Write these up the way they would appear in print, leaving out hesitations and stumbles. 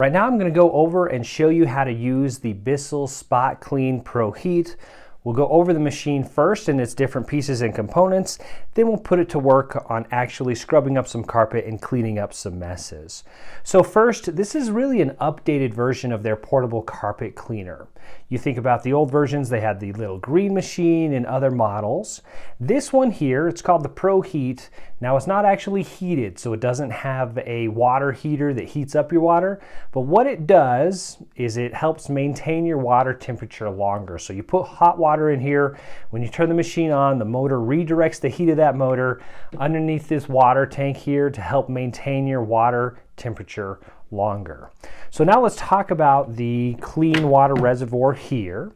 Right now I'm going to go over and show you how to use the Bissell SpotClean ProHeat. We'll go over the machine first and its different pieces and components, then we'll put it to work on actually scrubbing up some carpet and cleaning up some messes. So first, this is really an updated version of their portable carpet cleaner. You think about the old versions, they had the little green machine and other models. This one here, it's called the ProHeat. Now it's not actually heated, so it doesn't have a water heater that heats up your water, but what it does is it helps maintain your water temperature longer. So you put hot water in here, when you turn the machine on, the motor redirects the heat of that motor underneath this water tank here to help maintain your water temperature longer. So now let's talk about the clean water reservoir here.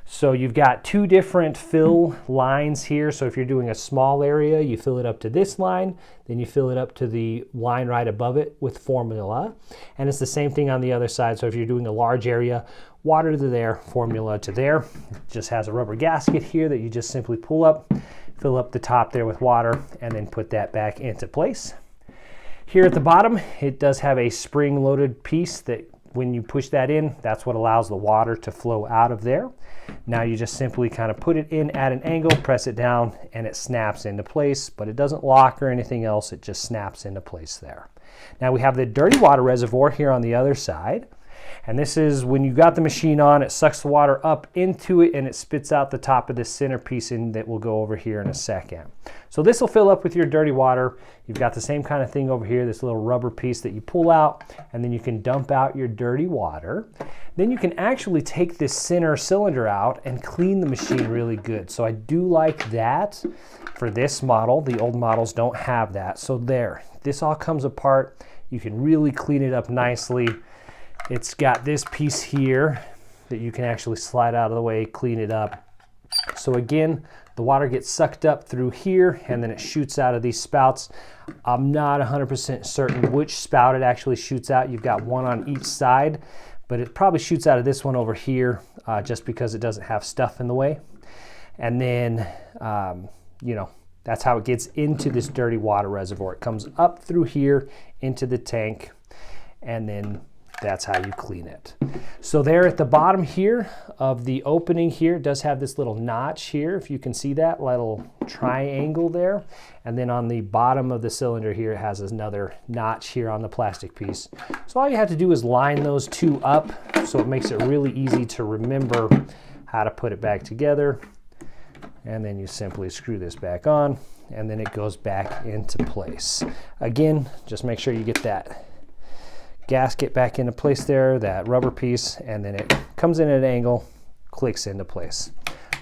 So you've got two different fill lines here. So if you're doing a small area, you fill it up to this line, then you fill it up to the line right above it with formula. And it's the same thing on the other side. So if you're doing a large area, water to there, formula to there. It just has a rubber gasket here that you just simply pull up, fill up the top there with water, and then put that back into place. Here at the bottom, it does have a spring-loaded piece that when you push that in, that's what allows the water to flow out of there. Now you just simply kind of put it in at an angle, press it down, and it snaps into place, but it doesn't lock or anything else, it just snaps into place there. Now we have the dirty water reservoir here on the other side. And this is when you got the machine on, it sucks the water up into it and it spits out the top of this centerpiece in that we'll go over here in a second. So this will fill up with your dirty water. You've got the same kind of thing over here, this little rubber piece that you pull out, and then you can dump out your dirty water. Then you can actually take this center cylinder out and clean the machine really good. So I do like that for this model. The old models don't have that. So there, this all comes apart. You can really clean it up nicely. It's got this piece here that you can actually slide out of the way, clean it up. So again, the water gets sucked up through here and then it shoots out of these spouts. I'm not 100% certain which spout it actually shoots out. You've got one on each side, but it probably shoots out of this one over here just because it doesn't have stuff in the way. And then, that's how it gets into this dirty water reservoir. It comes up through here into the tank, and then that's how you clean it. So there at the bottom here of the opening here, it does have this little notch here, if you can see that little triangle there. And then on the bottom of the cylinder here, it has another notch here on the plastic piece. So all you have to do is line those two up, so it makes it really easy to remember how to put it back together. And then you simply screw this back on, and then it goes back into place. Again, just make sure you get that gasket back into place there, that rubber piece, and then it comes in at an angle, clicks into place.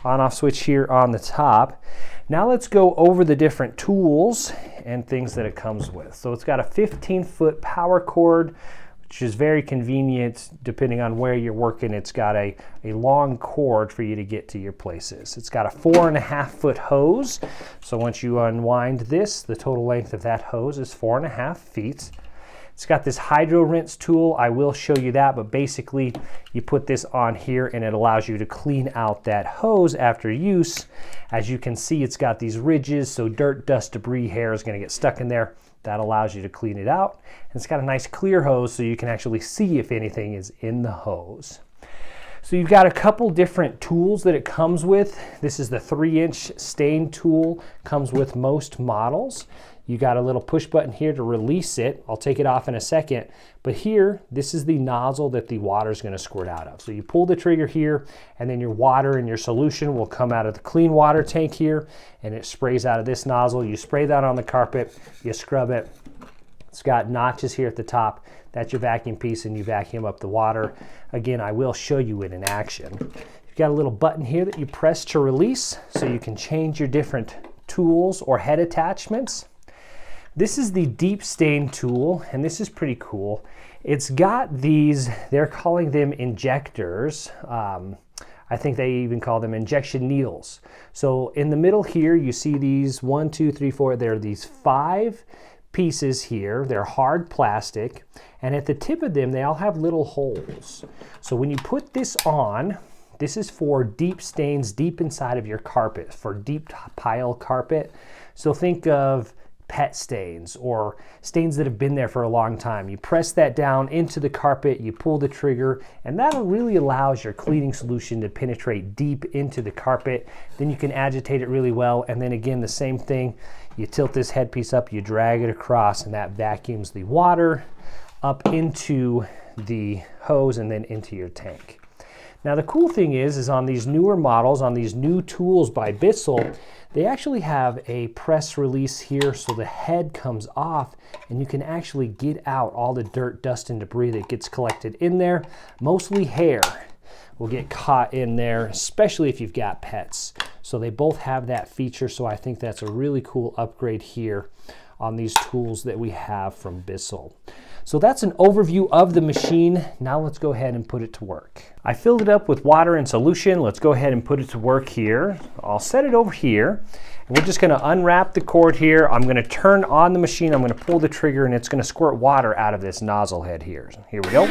On-off switch here on the top. Now let's go over the different tools and things that it comes with. So it's got a 15-foot power cord, which is very convenient depending on where you're working. It's got a long cord for you to get to your places. It's got a 4.5-foot hose. So once you unwind this, the total length of that hose is 4.5 feet. It's got this hydro rinse tool. I will show you that, but basically you put this on here and it allows you to clean out that hose after use. As you can see, it's got these ridges, so dirt, dust, debris, hair is going to get stuck in there. That allows you to clean it out. And it's got a nice clear hose so you can actually see if anything is in the hose. So you've got a couple different tools that it comes with. This is the 3-inch stain tool, comes with most models. You got a little push button here to release it. I'll take it off in a second. But here, this is the nozzle that the water is going to squirt out of. So you pull the trigger here, and then your water and your solution will come out of the clean water tank here, and it sprays out of this nozzle. You spray that on the carpet, you scrub it. It's got notches here at the top. That's your vacuum piece, and you vacuum up the water. Again, I will show you it in action. You've got a little button here that you press to release, so you can change your different tools or head attachments. This is the deep stain tool, and this is pretty cool. It's got these, they're calling them injectors. I think they even call them injection needles. So in the middle here, you see these 1, 2, 3, 4, there are these 5 pieces here. They're hard plastic, and at the tip of them, they all have little holes. So when you put this on, this is for deep stains deep inside of your carpet, for deep pile carpet. So think of pet stains or stains that have been there for a long time. You press that down into the carpet, you pull the trigger, and that really allows your cleaning solution to penetrate deep into the carpet. Then you can agitate it really well, and then again, the same thing. You tilt this headpiece up, you drag it across, and that vacuums the water up into the hose and then into your tank. Now the cool thing is on these newer models, on these new tools by Bissell, they actually have a press release here so the head comes off and you can actually get out all the dirt, dust, and debris that gets collected in there. Mostly hair will get caught in there, especially if you've got pets. So they both have that feature, so I think that's a really cool upgrade here on these tools that we have from Bissell. So that's an overview of the machine. Now let's go ahead and put it to work. I filled it up with water and solution. Let's go ahead and put it to work here. I'll set it over here. And we're just gonna unwrap the cord here. I'm gonna turn on the machine. I'm gonna pull the trigger and it's gonna squirt water out of this nozzle head here. Here we go.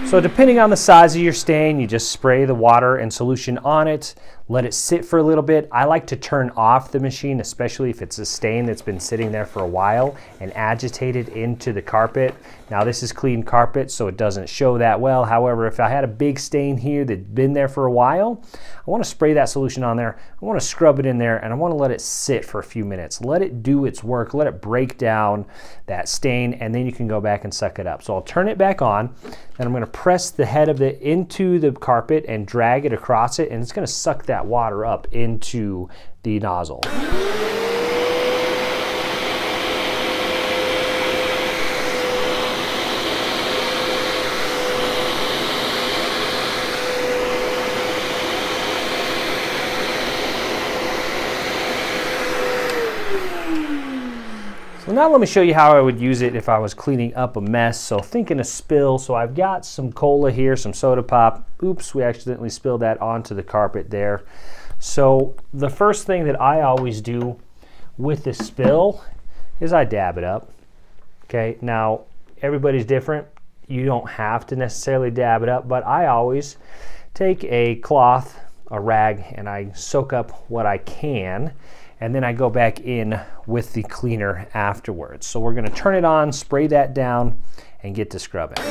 So depending on the size of your stain, you just spray the water and solution on it, let it sit for a little bit. I like to turn off the machine, especially if it's a stain that's been sitting there for a while, and agitate it into the carpet. Now this is clean carpet, so it doesn't show that well. However, if I had a big stain here that'd been there for a while, I want to spray that solution on there. I want to scrub it in there, and I want to let it sit for a few minutes. Let it do its work. Let it break down that stain, and then you can go back and suck it up. So I'll turn it back on, then I'm going to press the head of it into the carpet and drag it across it, and it's going to suck that water up into the nozzle. So now let me show you how I would use it if I was cleaning up a mess. So thinking a spill, so I've got some cola here, some soda pop. Oops, we accidentally spilled that onto the carpet there. So the first thing that I always do with the spill is I dab it up. Okay, now everybody's different. You don't have to necessarily dab it up, but I always take a cloth, a rag, and I soak up what I can. And then I go back in with the cleaner afterwards. So we're gonna turn it on, spray that down, and get to scrubbing.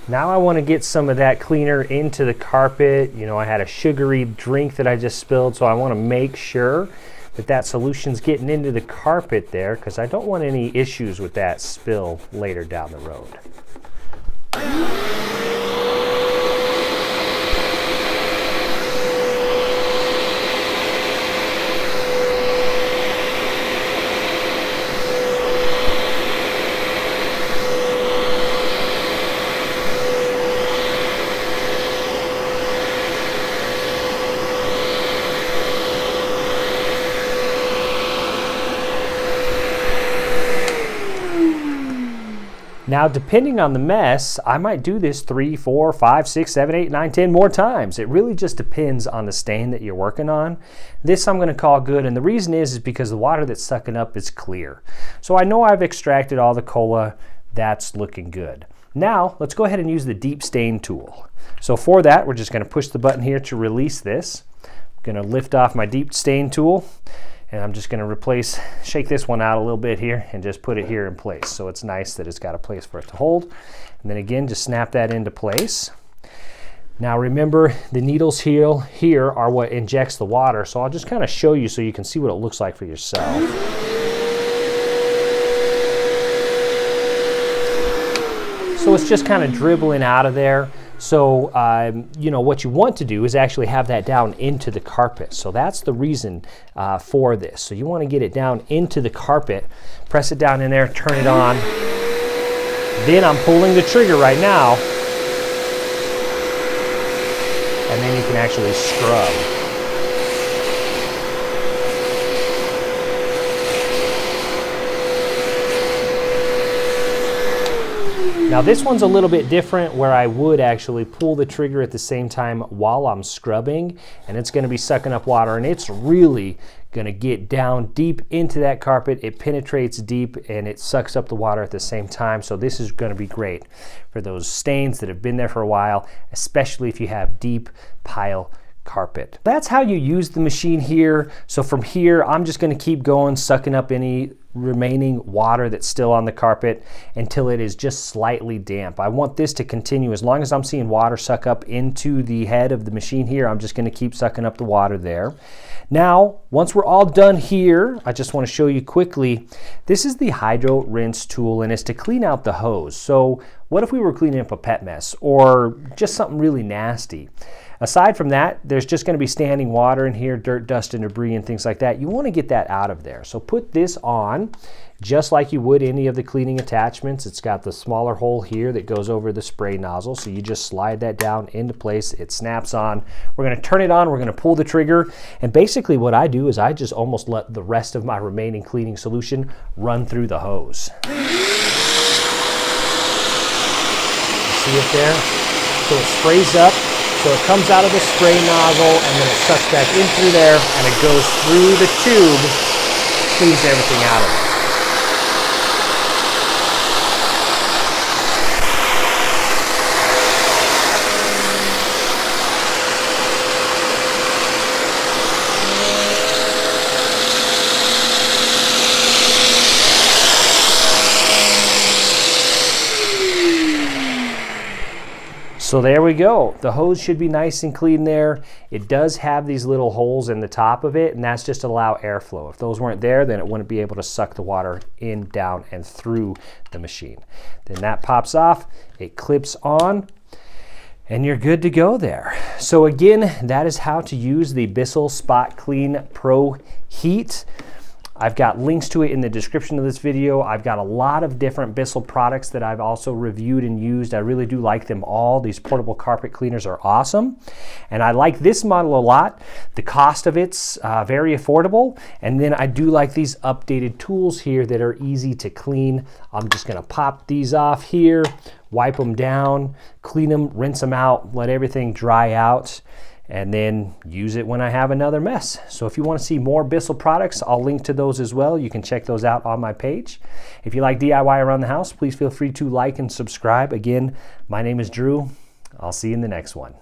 Now I want to get some of that cleaner into the carpet. You know, I had a sugary drink that I just spilled, so I want to make sure that that solution's getting into the carpet there, because I don't want any issues with that spill later down the road. Now, depending on the mess, I might do this 3, 4, 5, 6, 7, 8, 9, 10 more times. It really just depends on the stain that you're working on. This I'm going to call good, and the reason is because the water that's sucking up is clear. So I know I've extracted all the cola. That's looking good. Now, let's go ahead and use the deep stain tool. So for that, we're just going to push the button here to release this. I'm going to lift off my deep stain tool. And I'm just going to shake this one out a little bit here and just put it here in place. So it's nice that it's got a place for it to hold. And then again, just snap that into place. Now remember, the needles here are what injects the water. So I'll just kind of show you so you can see what it looks like for yourself. So it's just kind of dribbling out of there. So, you know, what you want to do is actually have that down into the carpet. So that's the reason for this. So you want to get it down into the carpet, press it down in there, turn it on. Then I'm pulling the trigger right now. And then you can actually scrub. Now this one's a little bit different where I would actually pull the trigger at the same time while I'm scrubbing, and it's going to be sucking up water, and it's really going to get down deep into that carpet. It penetrates deep and it sucks up the water at the same time. So this is going to be great for those stains that have been there for a while, especially if you have deep pile carpet. That's how you use the machine here. So from here, I'm just going to keep going, sucking up any remaining water that's still on the carpet until it is just slightly damp. I want this to continue. As long as I'm seeing water suck up into the head of the machine here, I'm just going to keep sucking up the water there. Now, once we're all done here, I just want to show you quickly, this is the hydro rinse tool, and it's to clean out the hose. So what if we were cleaning up a pet mess or just something really nasty? Aside from that, there's just going to be standing water in here, dirt, dust, and debris and things like that. You want to get that out of there. So put this on just like you would any of the cleaning attachments. It's got the smaller hole here that goes over the spray nozzle. So you just slide that down into place. It snaps on. We're going to turn it on. We're going to pull the trigger. And basically what I do is I just almost let the rest of my remaining cleaning solution run through the hose. You see it there? So it sprays up. So it comes out of the spray nozzle and then it sucks back in through there and it goes through the tube, cleans everything out of it. So there we go. The hose should be nice and clean there. It does have these little holes in the top of it, and that's just to allow airflow. If those weren't there, then it wouldn't be able to suck the water in, down, and through the machine. Then that pops off, it clips on, and you're good to go there. So again, that is how to use the Bissell SpotClean ProHeat. I've got links to it in the description of this video. I've got a lot of different Bissell products that I've also reviewed and used. I really do like them all. These portable carpet cleaners are awesome. And I like this model a lot. The cost of it's very affordable. And then I do like these updated tools here that are easy to clean. I'm just gonna pop these off here, wipe them down, clean them, rinse them out, let everything dry out, and then use it when I have another mess. So if you want to see more Bissell products, I'll link to those as well. You can check those out on my page. If you like DIY around the house, please feel free to like and subscribe. Again, my name is Drew. I'll see you in the next one.